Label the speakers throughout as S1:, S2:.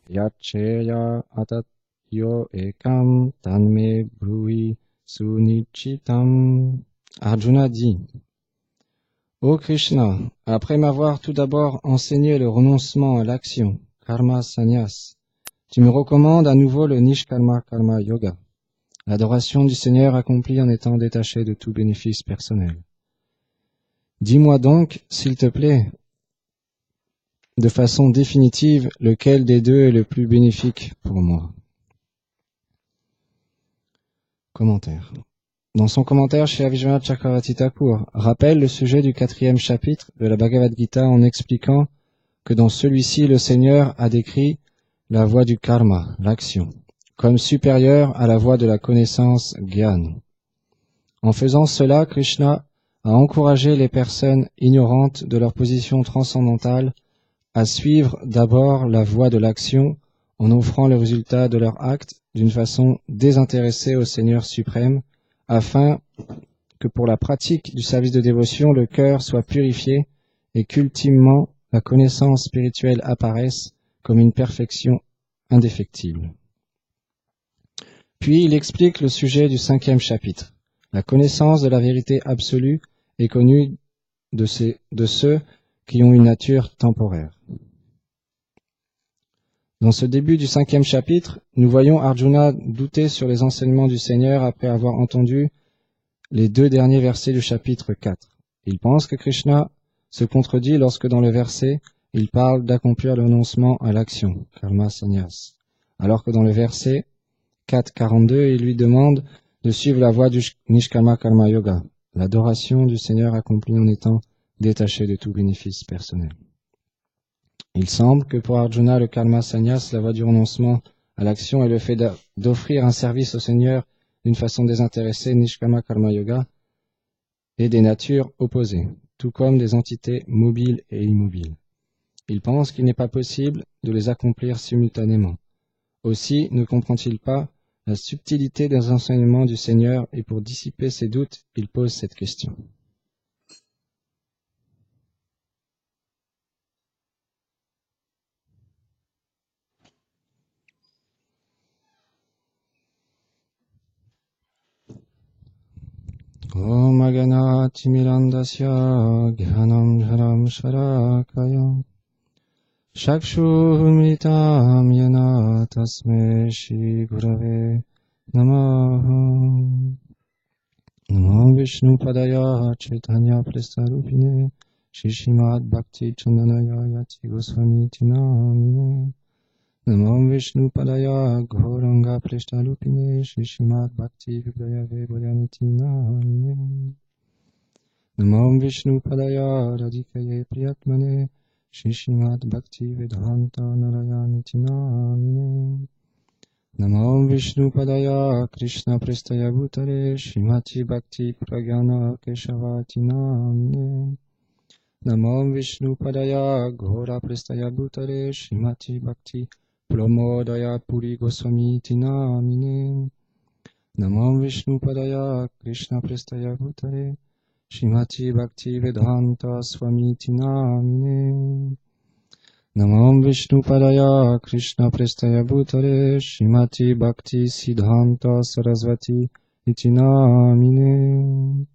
S1: yacheya atat yo ekam tanme brui sunichitam. Arjuna dit: Ô Krishna, après m'avoir tout d'abord enseigné le renoncement à l'action, karma sannyas, tu me recommandes à nouveau le nishkarma karma yoga, l'adoration du Seigneur accomplie en étant détaché de tout bénéfice personnel. Dis-moi donc, s'il te plaît, de façon définitive, lequel des deux est le plus bénéfique pour moi. Commentaire. Dans son commentaire chez Avijvanath Chakravarti Thakur, rappelle le sujet du 4e chapitre de la Bhagavad Gita en expliquant que dans celui-ci, le Seigneur a décrit la voie du karma, l'action, comme supérieure à la voie de la connaissance, gyan. En faisant cela, Krishna a encouragé les personnes ignorantes de leur position transcendantale à suivre d'abord la voie de l'action en offrant le résultat de leur acte d'une façon désintéressée au Seigneur suprême, afin que pour la pratique du service de dévotion, le cœur soit purifié et qu'ultimement la connaissance spirituelle apparaisse comme une perfection indéfectible. Puis il explique le sujet du 5e chapitre. La connaissance de la vérité absolue est connue de ceux qui ont une nature temporaire. Dans ce début du 5e chapitre, nous voyons Arjuna douter sur les enseignements du Seigneur après avoir entendu les 2 derniers versets du chapitre 4. Il pense que Krishna se contredit lorsque dans le verset, il parle d'accomplir le renoncement à l'action, karma sannyas, alors que dans le verset 4.42, il lui demande de suivre la voie du Nishkama Karma Yoga, l'adoration du Seigneur accomplie en étant détaché de tout bénéfice personnel. Il semble que pour Arjuna, le karma sannyas, la voie du renoncement à l'action et le fait d'offrir un service au Seigneur d'une façon désintéressée, Nishkama Karma Yoga, est des natures opposées, tout comme des entités mobiles et immobiles. Il pense qu'il n'est pas possible de les accomplir simultanément. Aussi ne comprend-il pas la subtilité des enseignements du Seigneur et pour dissiper ses doutes, il pose cette question. Om Aganati Mirandasya Gyanam Dharam Sharakaya Shakshumritam Yana Tasme Shri Gurave Namaha. Namo Vishnu Padaya Chaitanya Prasarupine Shri Srimad Bhakti Chandanaya Yati Goswami Tinamine. Namo Vishnu Padaya Gauranga Prashtarupine Shri Srimad Bhakti Vibrayave Bodhaniti Namine. Namo Vishnu Padaya Radhikaye Priyatmane Shri Srimad Bhakti Vedanta Narayaniti Namine. Namo Vishnu Padaya Krishna Prestaya Bhutare Srimati Bhakti Pragyana Keshavati Namine. Namo Vishnu Padaya Ghora Prestaya Bhutare Srimati Bhakti Pramodaya Puri Goswami Tinamine. Namo Vishnu Padaya Krishna Prestaya Bhutare Srimati Bhakti Vedanta Swami Tinamine. Namo Vishnu Padaya Krishna Prestaya Bhutare Srimati Bhakti Siddhanta Sarasvati Itinamine.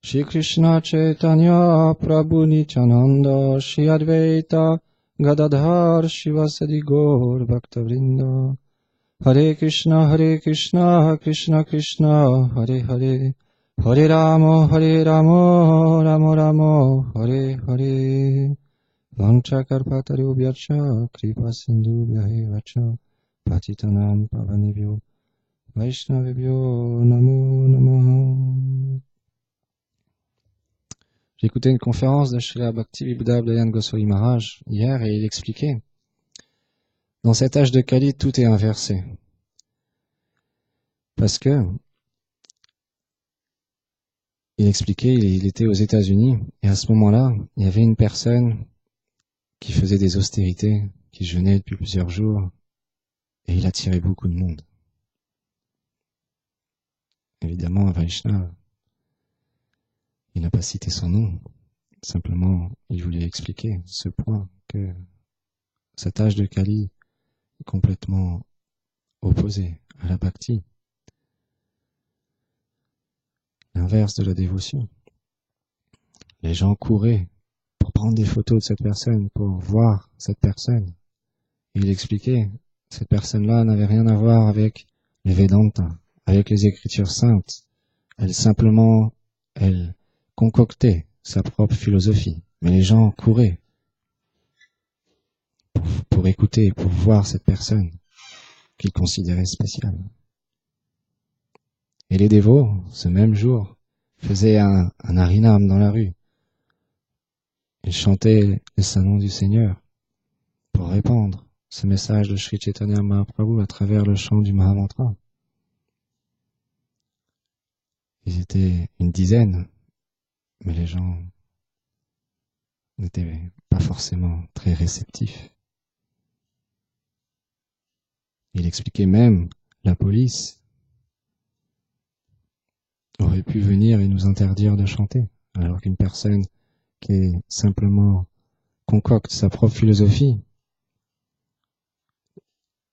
S1: Shri Krishna Chaitanya Prabhu Nityananda Shri Advaita Gadadhar Shivasadi Gaur Bhaktavrinda. Hare Krishna Krishna Krishna Hare Hare, Hare Rama Rama Rama Hare Hare. Vanchakarpatarubhyacha Kripa Sindhubhyahevacha Patitanam Pavanebhyo Vaishnavebhyo Namo Namaha. J'ai écouté une conférence de Srila Bhakti-Vibhuda Dayan Goswami Maharaj hier et il expliquait, dans cet âge de Kali, tout est inversé. Parce que, il expliquait, il était aux États-Unis et à ce moment-là, il y avait une personne qui faisait des austérités, qui jeûnait depuis plusieurs jours et il attirait beaucoup de monde. Évidemment, Vaishnava, il n'a pas cité son nom. Simplement, il voulait expliquer ce point que cet âge de Kali est complètement opposé à la bhakti, l'inverse de la dévotion. Les gens couraient pour prendre des photos de cette personne, pour voir cette personne. Et il expliquait, cette personne-là n'avait rien à voir avec les Vedanta, avec les Écritures saintes. Elle concoctait sa propre philosophie. Mais les gens couraient pour écouter, pour voir cette personne qu'ils considéraient spéciale. Et les dévots, ce même jour, faisaient un harinam dans la rue. Ils chantaient le saint nom du Seigneur pour répandre ce message de Sri Chaitanya Mahaprabhu à travers le chant du Mahamantra. Ils étaient une dizaine, mais les gens n'étaient pas forcément très réceptifs. Il expliquait même, la police aurait pu venir et nous interdire de chanter, alors qu'une personne qui est simplement concocte sa propre philosophie,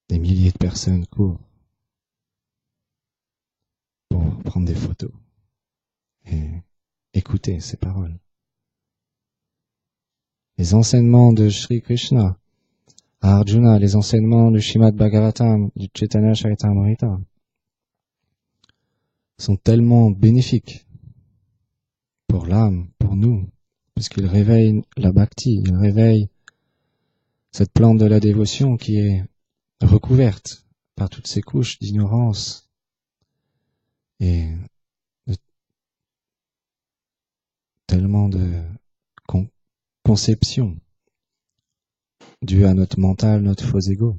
S1: des milliers de personnes courent pour prendre des photos et écouter ses paroles. Les enseignements de Sri Krishna à Arjuna, les enseignements du Srimad Bhagavatam, du Chaitanya Charitamrita, sont tellement bénéfiques pour l'âme, pour nous, puisqu'ils réveillent la bhakti, ils réveillent cette plante de la dévotion qui est recouverte par toutes ces couches d'ignorance et tellement de conception due à notre mental, notre faux ego.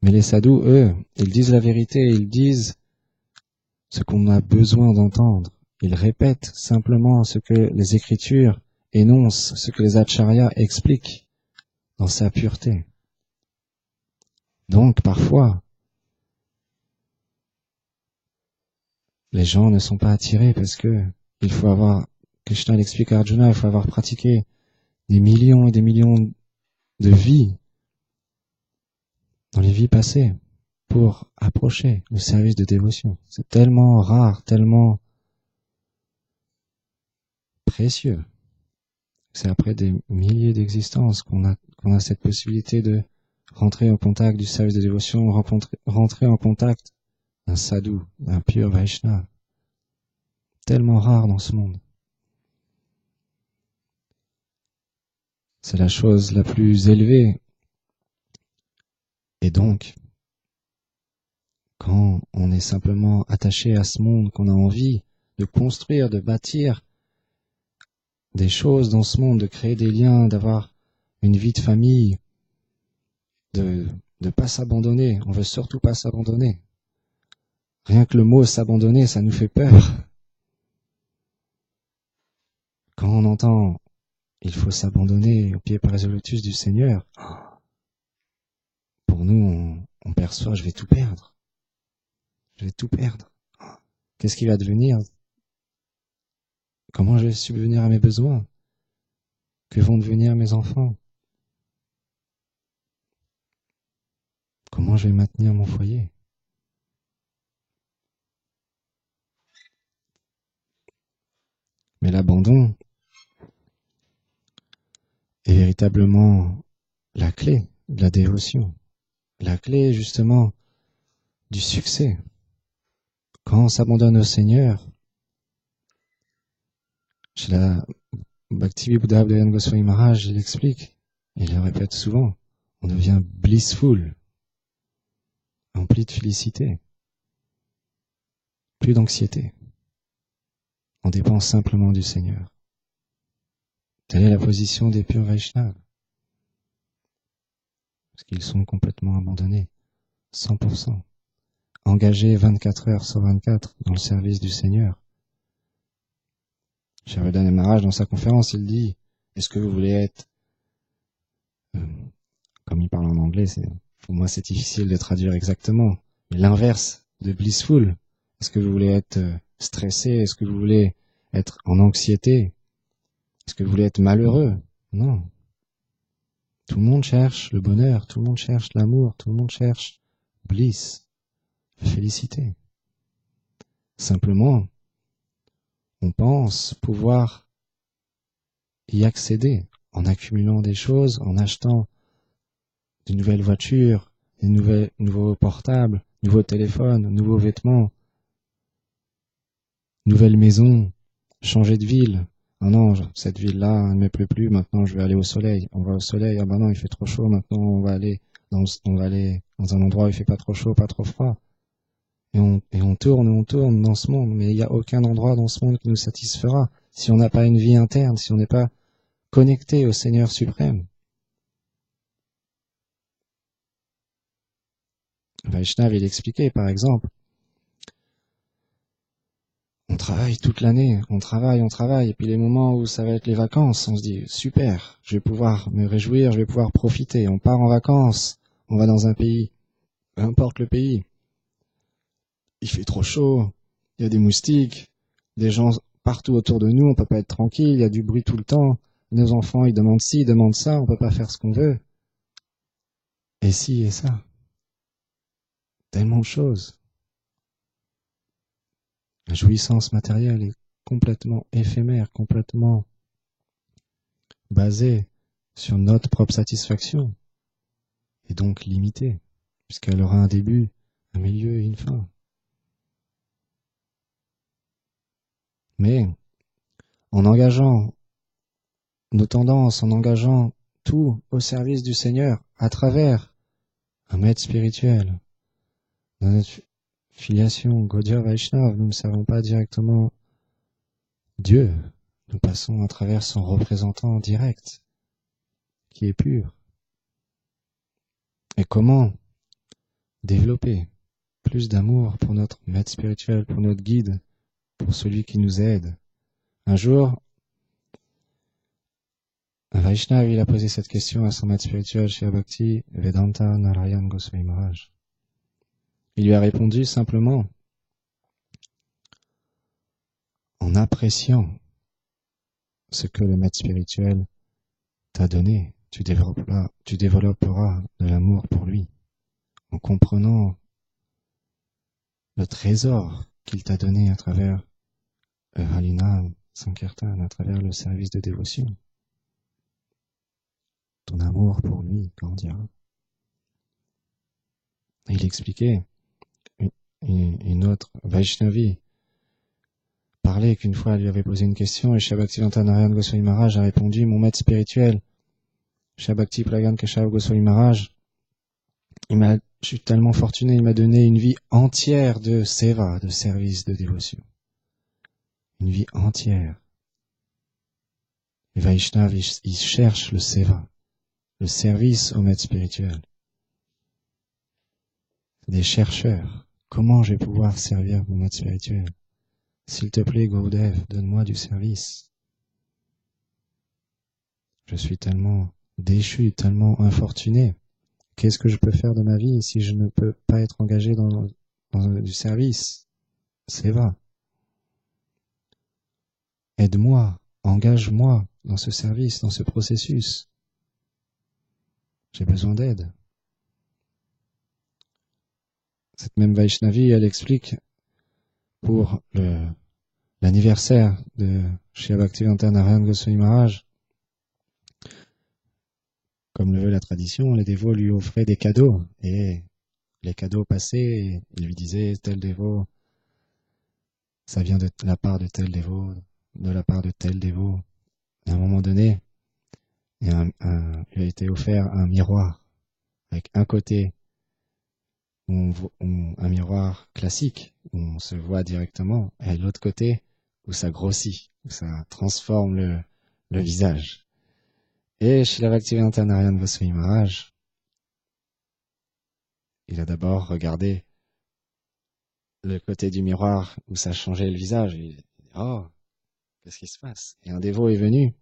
S1: Mais les sadhus, eux, ils disent la vérité, ils disent ce qu'on a besoin d'entendre. Ils répètent simplement ce que les Écritures énoncent, ce que les acharyas expliquent dans sa pureté. Donc, parfois, les gens ne sont pas attirés parce que il faut avoir, Krishna l'explique à Arjuna, il faut avoir pratiqué des millions et des millions de vies dans les vies passées pour approcher le service de dévotion. C'est tellement rare, tellement précieux. C'est après des milliers d'existences qu'on a cette possibilité de rentrer en contact du service de dévotion, rentrer en contact d'un sadhu, d'un pur Vaishnava. Tellement rare dans ce monde. C'est la chose la plus élevée. Et donc, quand on est simplement attaché à ce monde, qu'on a envie de construire, de bâtir des choses dans ce monde, de créer des liens, d'avoir une vie de famille, de pas s'abandonner. On veut surtout pas s'abandonner. Rien que le mot s'abandonner, ça nous fait peur. Quand on entend il faut s'abandonner au pied par les lotus du Seigneur, pour nous, on perçoit je vais tout perdre. Je vais tout perdre. Qu'est-ce qui va devenir? Comment je vais subvenir à mes besoins? Que vont devenir mes enfants? Comment je vais maintenir mon foyer? Mais l'abandon est véritablement la clé de la dévotion. La clé, justement, du succès. Quand on s'abandonne au Seigneur, chez la Bhakti-Vibhuda Abdayan Goswami Maharaj, il explique, il le répète souvent, on devient blissful, empli de félicité, plus d'anxiété. On dépend simplement du Seigneur. Telle est la position des purs Vaishnavas. Parce qu'ils sont complètement abandonnés, 100%. Engagés 24 heures sur 24 dans le service du Seigneur. Shridasan Maharaj, dans sa conférence, il dit, est-ce que vous voulez être, comme il parle en anglais, pour moi c'est difficile de traduire exactement, mais l'inverse de blissful. Est-ce que vous voulez être stressé? Est-ce que vous voulez être en anxiété? Est-ce que vous voulez être malheureux? Non. Tout le monde cherche le bonheur, tout le monde cherche l'amour, tout le monde cherche bliss, félicité. Simplement, on pense pouvoir y accéder en accumulant des choses, en achetant de nouvelles voitures, nouveaux portables, nouveaux téléphones, nouveaux vêtements, nouvelles maisons, changer de ville. Ah non, cette ville-là ne me plaît plus, maintenant je vais aller au soleil. On va au soleil, ah bah non, il fait trop chaud, maintenant on va aller dans un endroit où il fait pas trop chaud, pas trop froid. Et on tourne dans ce monde, mais il n'y a aucun endroit dans ce monde qui nous satisfera si on n'a pas une vie interne, si on n'est pas connecté au Seigneur suprême. Vaishnav, il expliquait, par exemple, on travaille toute l'année, on travaille, et puis les moments où ça va être les vacances, on se dit, super, je vais pouvoir me réjouir, je vais pouvoir profiter, on part en vacances, on va dans un pays, peu importe le pays, il fait trop chaud, il y a des moustiques, des gens partout autour de nous, on peut pas être tranquille, il y a du bruit tout le temps, nos enfants ils demandent ci, ils demandent ça, on peut pas faire ce qu'on veut. Et ci et ça. Tellement de choses. La jouissance matérielle est complètement éphémère, complètement basée sur notre propre satisfaction, et donc limitée, puisqu'elle aura un début, un milieu et une fin. Mais en engageant nos tendances, en engageant tout au service du Seigneur, à travers un maître spirituel, dans notre filiation Gaudiya Vaishnav, nous ne servons pas directement Dieu, nous passons à travers son représentant direct, qui est pur. Et comment développer plus d'amour pour notre maître spirituel, pour notre guide, pour celui qui nous aide. Un jour, un Vaishnav, il a posé cette question à son maître spirituel, Sri Bhakti Vedanta Narayan Goswami Maharaj. Il lui a répondu simplement en appréciant ce que le maître spirituel t'a donné, tu développeras de l'amour pour lui, en comprenant le trésor qu'il t'a donné à travers le Harinam Sankirtan, à travers le service de dévotion. Ton amour pour lui grandira. Il expliquait, une autre Vaishnavi parlait qu'une fois elle lui avait posé une question et Shri Bhaktivedanta Narayan Goswami Maharaj a répondu, mon maître spirituel, Shri Bhakti Plagan Keshav Goswami Maharaj, je suis tellement fortuné, il m'a donné une vie entière de seva, de service, de dévotion. Une vie entière. Les Vaishnav, ils cherchent le seva, le service au maître spirituel. Des chercheurs. Comment je vais pouvoir servir mon maître spirituel? S'il te plaît, Gurudev, donne-moi du service. Je suis tellement déchu, tellement infortuné. Qu'est-ce que je peux faire de ma vie si je ne peux pas être engagé dans du service? Seva. Aide-moi, engage-moi dans ce service, dans ce processus. J'ai besoin d'aide. Cette même Vaishnavi, elle explique pour l'anniversaire de Shri Bhaktivedanta Narayan Goswami Maharaj, comme le veut la tradition, les dévots lui offraient des cadeaux, et les cadeaux passés, il lui disait tel dévot, ça vient de la part de tel dévot, de la part de tel dévot. Et à un moment donné, il a été offert un miroir, avec un côté un miroir classique, où on se voit directement, et l'autre côté, où ça grossit, où ça transforme le visage. Et chez la Bhaktivedanta Narayan Goswami Maharaj, il a d'abord regardé le côté du miroir où ça changeait le visage, et il a dit, oh, qu'est-ce qui se passe? Et un dévot est venu,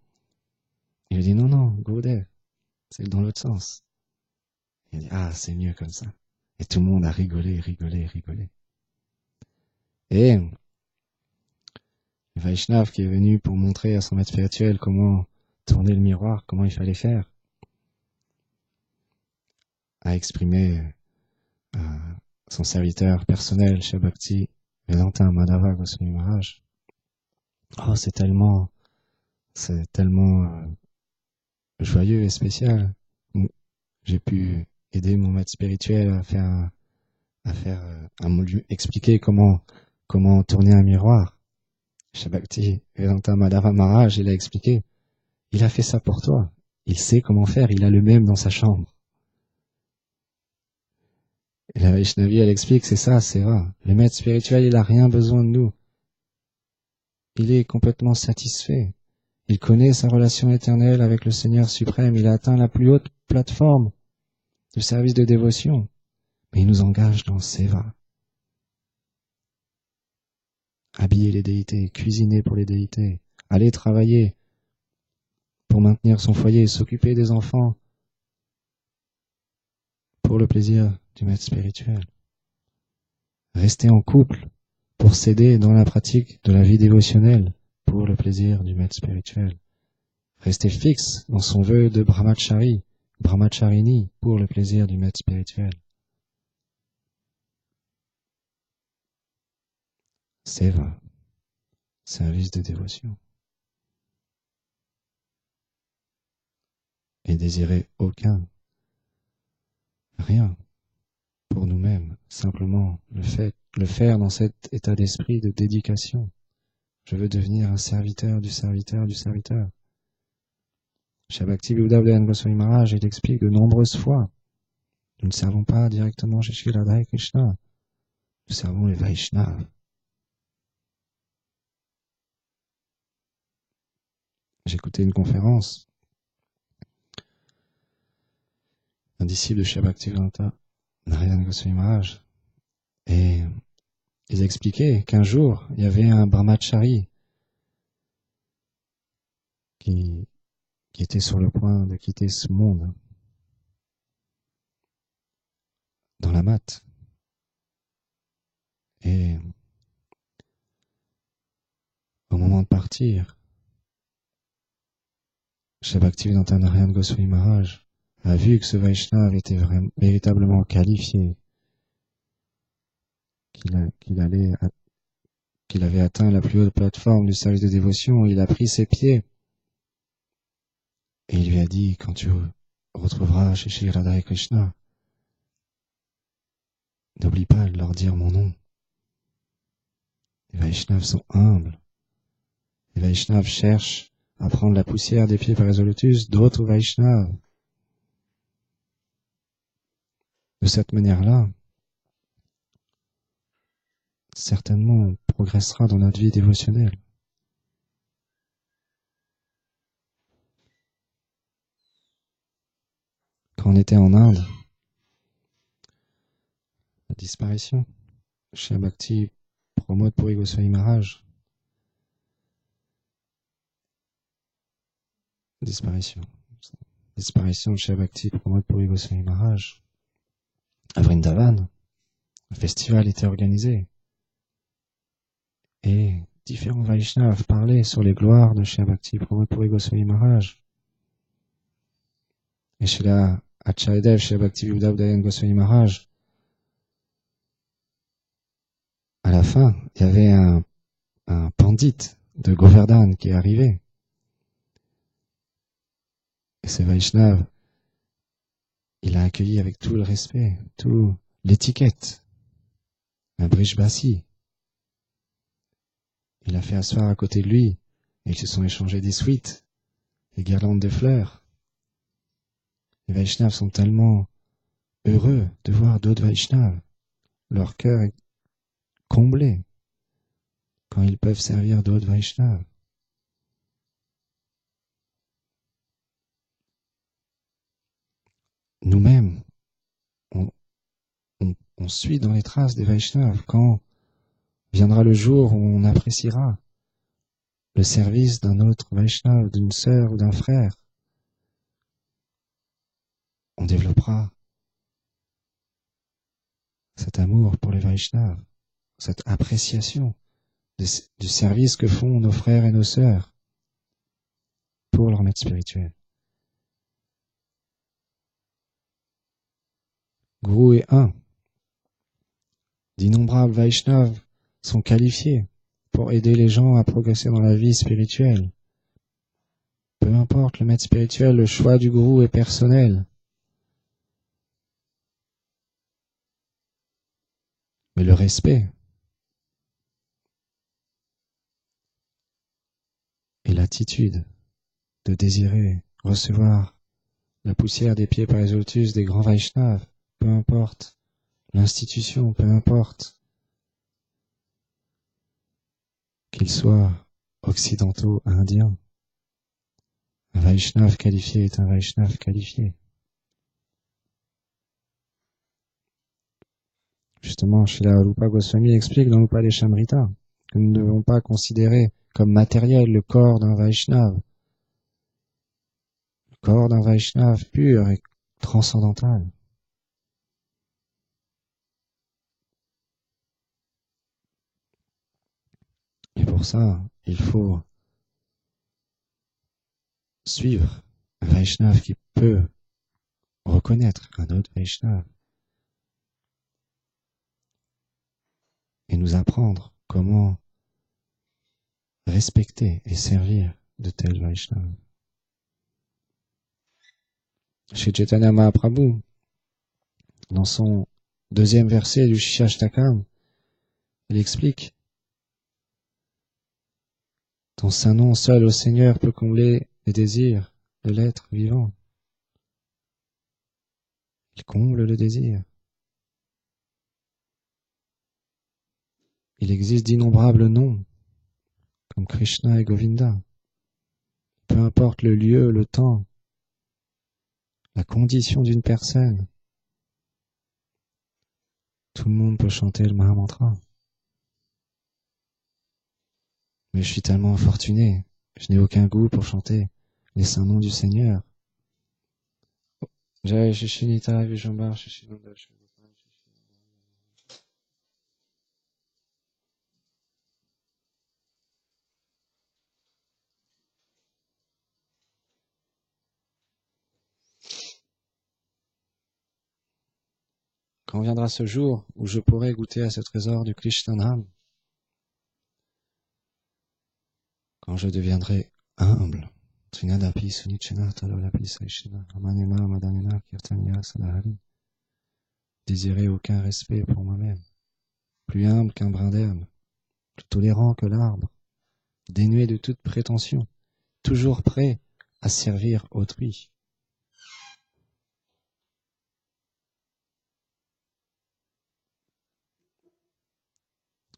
S1: il a dit, non, Gurudev, c'est dans l'autre sens. Il a dit, ah, c'est mieux comme ça. Et tout le monde a rigolé. Et le Vaishnav qui est venu pour montrer à son maître spirituel comment tourner le miroir, comment il fallait faire. a exprimé à son serviteur personnel, Shri Bhakti Vedanta Madhava Goswami Maharaj. Oh, c'est tellement joyeux et spécial. J'ai pu aider mon maître spirituel à lui expliquer comment tourner un miroir. Shri Bhakti Vedanta Madhava Maharaj, il a expliqué. Il a fait ça pour toi. Il sait comment faire. Il a le même dans sa chambre. Et la Vaishnavi, elle explique, c'est ça, c'est vrai. Le maître spirituel, il a rien besoin de nous. Il est complètement satisfait. Il connaît sa relation éternelle avec le Seigneur suprême. Il a atteint la plus haute plateforme du service de dévotion. Mais il nous engage dans Seva. Habiller les déités, cuisiner pour les déités, aller travailler pour maintenir son foyer, s'occuper des enfants pour le plaisir du maître spirituel. Rester en couple pour s'aider dans la pratique de la vie dévotionnelle pour le plaisir du maître spirituel. Rester fixe dans son vœu de brahmachari, brahmacharini pour le plaisir du maître spirituel. Seva, service de dévotion. Et désirer rien pour nous-mêmes, simplement le faire dans cet état d'esprit de dédication. Je veux devenir un serviteur du serviteur du serviteur. Shri Bhakti Vibuddha Goswami Maharaj, il explique de nombreuses fois, nous ne servons pas directement chez Shri Radha et Krishna, nous servons les Vaishnavas. J'écoutais une conférence d'un disciple de Shri Bhaktivedanta Narayana Goswami Maharaj, et ils expliquaient qu'un jour, il y avait un brahmachari qui était sur le point de quitter ce monde dans la mat. Et au moment de partir, Shri Bhaktivedanta Narayana Goswami Maharaj a vu que ce Vaishnava était véritablement qualifié, qu'il avait atteint la plus haute plateforme du service de dévotion. Il a pris ses pieds et il lui a dit, quand tu retrouveras chez Shri Radha et Krishna, n'oublie pas de leur dire mon nom. Les Vaishnavas sont humbles. Les Vaishnavas cherchent à prendre la poussière des pieds par les lotus d'autres Vaishnavas. De cette manière-là, certainement on progressera dans notre vie dévotionnelle. Quand on était en Inde, la disparition, Shri Bhakti Pramod Puri Goswami Maharaj, disparition de Shri Bhakti Pramod Puri Goswami Maharaj à Vrindavan, un festival était organisé et différents Vaishnavas parlaient sur les gloires de Shri Bhakti Pramod Puri Goswami Maharaj. Et chez la Acharyadev Shri Bhakti Vibuddha Goswami Maharaj, à la fin, il y avait un pandit de Govardhan qui est arrivé. Et ce Vaishnav, il a accueilli avec tout le respect, tout l'étiquette, un Brijbasi. Il a fait asseoir à côté de lui, et ils se sont échangés des sweets, des guirlandes de fleurs. Les Vaishnavas sont tellement heureux de voir d'autres Vaishnavas. Leur cœur est comblé quand ils peuvent servir d'autres Vaishnavas. Nous-mêmes, on suit dans les traces des Vaishnavas. Quand viendra le jour où on appréciera le service d'un autre Vaishnava, d'une sœur ou d'un frère, on développera cet amour pour les Vaishnavas, cette appréciation du service que font nos frères et nos sœurs pour leur maître spirituel. Guru est un. D'innombrables Vaishnavas sont qualifiés pour aider les gens à progresser dans la vie spirituelle. Peu importe le maître spirituel, le choix du gourou est personnel. Mais le respect et l'attitude de désirer recevoir la poussière des pieds par les lotus des grands Vaishnavas, peu importe l'institution, peu importe qu'ils soient occidentaux, indiens, un Vaishnav qualifié est un Vaishnav qualifié. Justement, Srila Rupa Goswami explique dans l'Upadeshamrita que nous ne devons pas considérer comme matériel le corps d'un Vaishnav. Le corps d'un Vaishnav pur et transcendantal. Et pour ça, il faut suivre un Vaishnav qui peut reconnaître un autre Vaishnav et nous apprendre comment respecter et servir de tels Vaishnavas. Chez Chaitanya Mahaprabhu, dans son deuxième verset du Shishashtakam, il explique: ton saint nom seul au Seigneur peut combler les désirs de l'être vivant. Il comble le désir. Il existe d'innombrables noms, comme Krishna et Govinda. Peu importe le lieu, le temps, la condition d'une personne, tout le monde peut chanter le Mahamantra. Mais je suis tellement infortuné, je n'ai aucun goût pour chanter les saints noms du Seigneur. Jai Shishunita Vijambar Shishinanda. Quand viendra ce jour où je pourrai goûter à ce trésor du Krishnanam, quand je deviendrai humble, Trinadapi Sunichena Talolapi Saishina Amanena Madanena Kirtanya Sadahari, désirer aucun respect pour moi-même, plus humble qu'un brin d'herbe, plus tolérant que l'arbre, dénué de toute prétention, toujours prêt à servir autrui.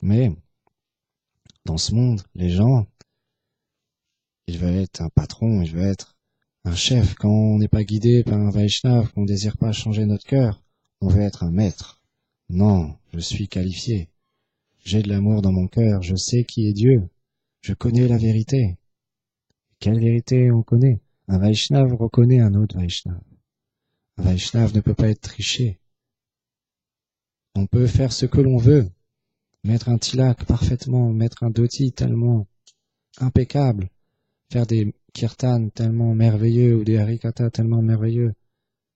S1: Mais, dans ce monde, les gens, ils veulent être un patron, ils veulent être un chef. Quand on n'est pas guidé par un Vaishnav, qu'on ne désire pas changer notre cœur, on veut être un maître. Non, je suis qualifié. J'ai de l'amour dans mon cœur, je sais qui est Dieu. Je connais la vérité. Quelle vérité on connaît? Un Vaishnav reconnaît un autre Vaishnav. Un Vaishnav ne peut pas être triché. On peut faire ce que l'on veut. Mettre un tilak parfaitement, mettre un dhoti tellement impeccable, faire des kirtans tellement merveilleux ou des harikata tellement merveilleux,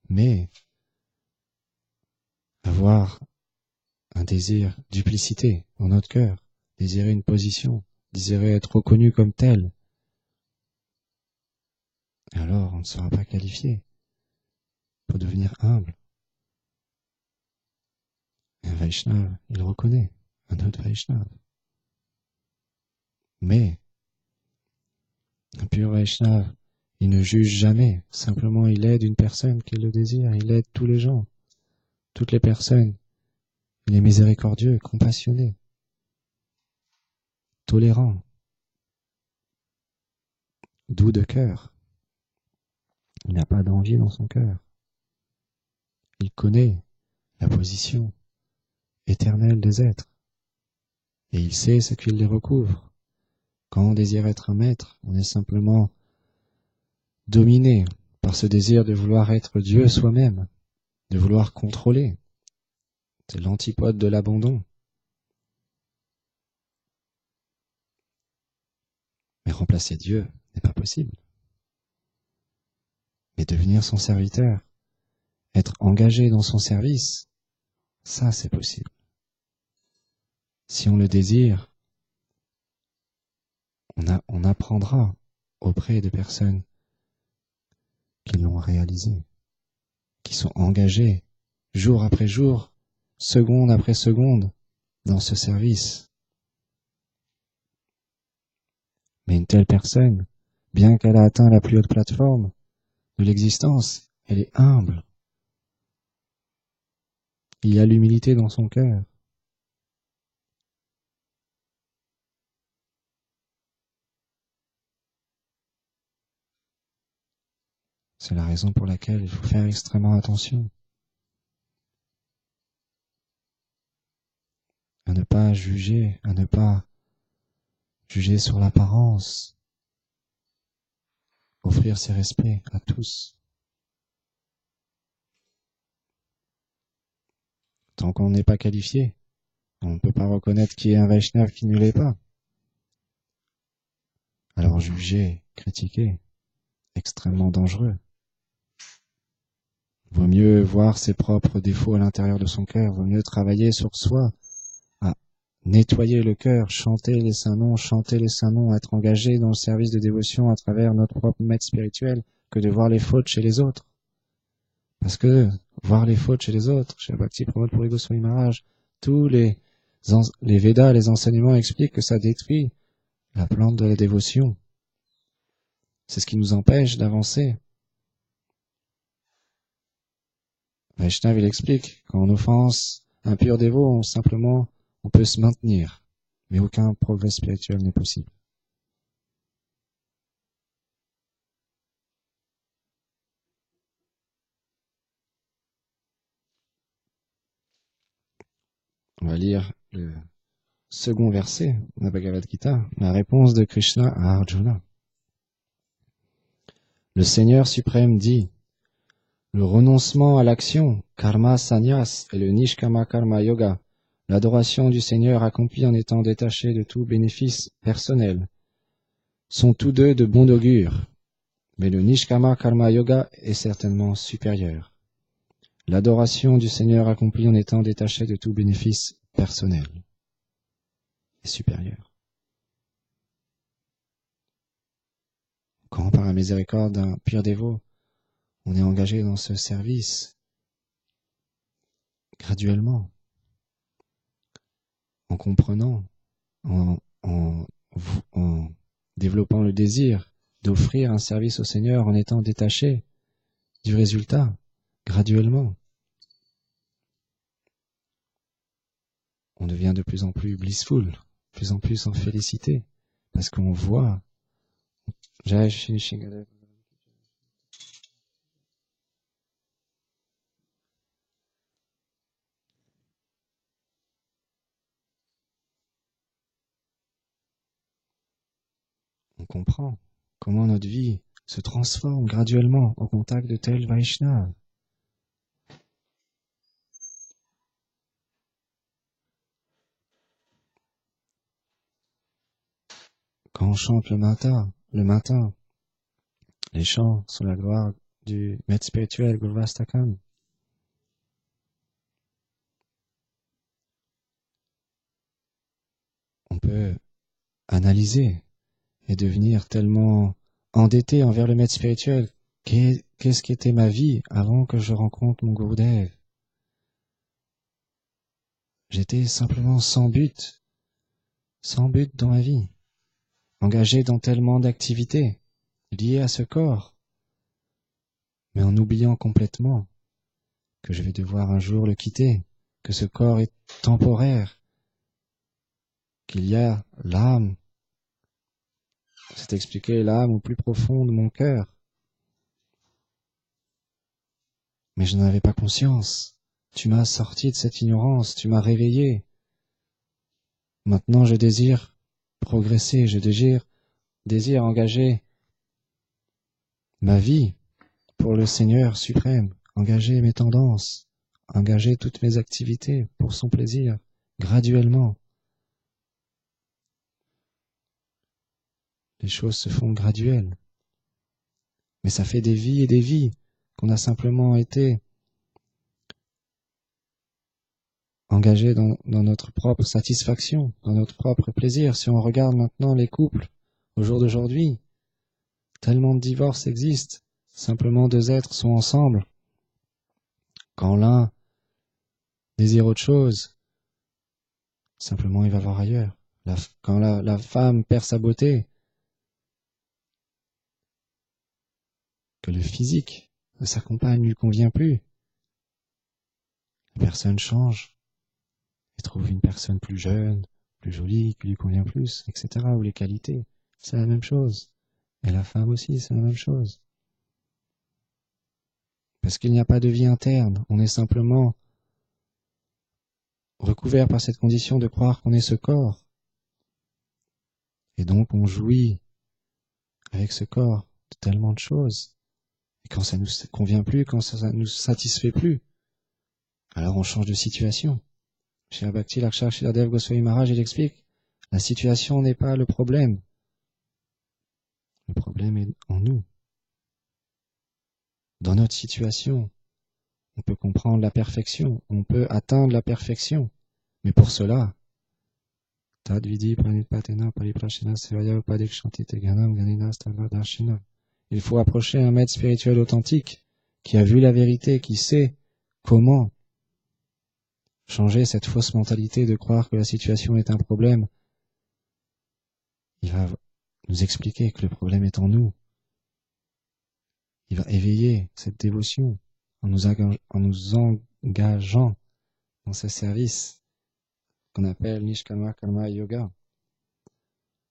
S1: mais avoir un désir duplicité dans notre cœur, désirer une position, désirer être reconnu comme tel, alors on ne sera pas qualifié pour devenir humble. Un Vaishnav, il reconnaît un autre Vaishnav. Mais un pur Vaishnav, il ne juge jamais, simplement il aide une personne qui le désire, il aide tous les gens, toutes les personnes. Il est miséricordieux, compassionné, tolérant, doux de cœur. Il n'a pas d'envie dans son cœur. Il connaît la position éternelle des êtres et il sait ce qui les recouvre. Quand on désire être un maître, on est simplement dominé par ce désir de vouloir être Dieu soi-même, de vouloir contrôler. C'est l'antipode de l'abandon. Mais remplacer Dieu n'est pas possible. Mais devenir son serviteur, être engagé dans son service, ça c'est possible. Si on le désire, on apprendra auprès de personnes qui l'ont réalisé, qui sont engagées jour après jour, seconde après seconde, dans ce service. Mais une telle personne, bien qu'elle a atteint la plus haute plateforme de l'existence, elle est humble. Il y a l'humilité dans son cœur. C'est la raison pour laquelle il faut faire extrêmement attention à ne pas juger, à ne pas juger sur l'apparence, offrir ses respects à tous. Tant qu'on n'est pas qualifié, on ne peut pas reconnaître qui est un Vaishnav, qui ne l'est pas. Alors juger, critiquer, extrêmement dangereux. Vaut mieux voir ses propres défauts à l'intérieur de son cœur, vaut mieux travailler sur soi, à nettoyer le cœur, chanter les saints noms, être engagé dans le service de dévotion à travers notre propre maître spirituel, que de voir les fautes chez les autres. Parce que voir les fautes chez les autres, chez Bhakti Pramod Puri Goswami Maharaj, tous les Védas, les enseignements expliquent que ça détruit la plante de la dévotion. C'est ce qui nous empêche d'avancer. Vaishnav, il explique, quand on offense un pur dévot, simplement, on peut se maintenir, mais aucun progrès spirituel n'est possible. On va lire le second verset de la Bhagavad Gita, la réponse de Krishna à Arjuna. Le Seigneur suprême dit: le renoncement à l'action, karma sannyas, et le nishkama karma yoga, l'adoration du Seigneur accomplie en étant détaché de tout bénéfice personnel, sont tous deux de bon augure, mais le nishkama karma yoga est certainement supérieur. L'adoration du Seigneur accomplie en étant détaché de tout bénéfice personnel est supérieur. Quand par la miséricorde d'un pur dévot, on est engagé dans ce service graduellement, en comprenant, en développant le désir d'offrir un service au Seigneur en étant détaché du résultat, graduellement. On devient de plus en plus blissful, de plus en plus en félicité, parce qu'on voit. On comprend comment notre vie se transforme graduellement au contact de tel Vaishnav. Quand on chante le matin, les chants sont la gloire du maître spirituel Gurvastakam. On peut analyser et devenir tellement endetté envers le maître spirituel. Qu'est-ce qu'était ma vie avant que je rencontre mon Gurudev? J'étais simplement sans but dans ma vie, engagé dans tellement d'activités liées à ce corps, mais en oubliant complètement que je vais devoir un jour le quitter, que ce corps est temporaire, qu'il y a l'âme. C'est expliqué, l'âme au plus profond de mon cœur. Mais je n'en avais pas conscience. Tu m'as sorti de cette ignorance, tu m'as réveillé. Maintenant, je désire progresser, je désire engager ma vie pour le Seigneur suprême, engager mes tendances, engager toutes mes activités pour son plaisir, graduellement. Les choses se font graduelles. Mais ça fait des vies et des vies qu'on a simplement été engagés dans notre propre satisfaction, dans notre propre plaisir. Si on regarde maintenant les couples au jour d'aujourd'hui, tellement de divorces existent. Simplement deux êtres sont ensemble. Quand l'un désire autre chose, simplement il va voir ailleurs. Quand la femme perd sa beauté, que le physique de sa compagne ne lui convient plus, la personne change et trouve une personne plus jeune, plus jolie, qui lui convient plus, etc. Ou les qualités, c'est la même chose. Et la femme aussi, c'est la même chose. Parce qu'il n'y a pas de vie interne, on est simplement recouvert par cette condition de croire qu'on est ce corps. Et donc on jouit avec ce corps de tellement de choses. Et quand ça nous convient plus, quand ça nous satisfait plus, alors on change de situation. Chez Bhakti Lakshar Shiladev Goswami Maharaj, il explique, la situation n'est pas le problème. Le problème est en nous. Dans notre situation, on peut comprendre la perfection, on peut atteindre la perfection. Mais pour cela, il faut approcher un maître spirituel authentique qui a vu la vérité, qui sait comment changer cette fausse mentalité de croire que la situation est un problème. Il va nous expliquer que le problème est en nous. Il va éveiller cette dévotion en nous engageant dans ce service qu'on appelle Nishkama Karma Yoga.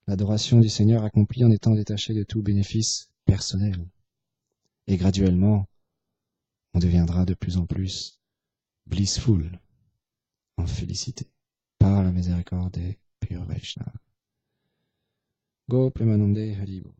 S1: L'adoration du Seigneur accomplie en étant détaché de tout bénéfice personnel. Et graduellement, on deviendra de plus en plus blissful, en félicité, par la miséricorde des purs Vaishnavas. Go Premanande Haribo.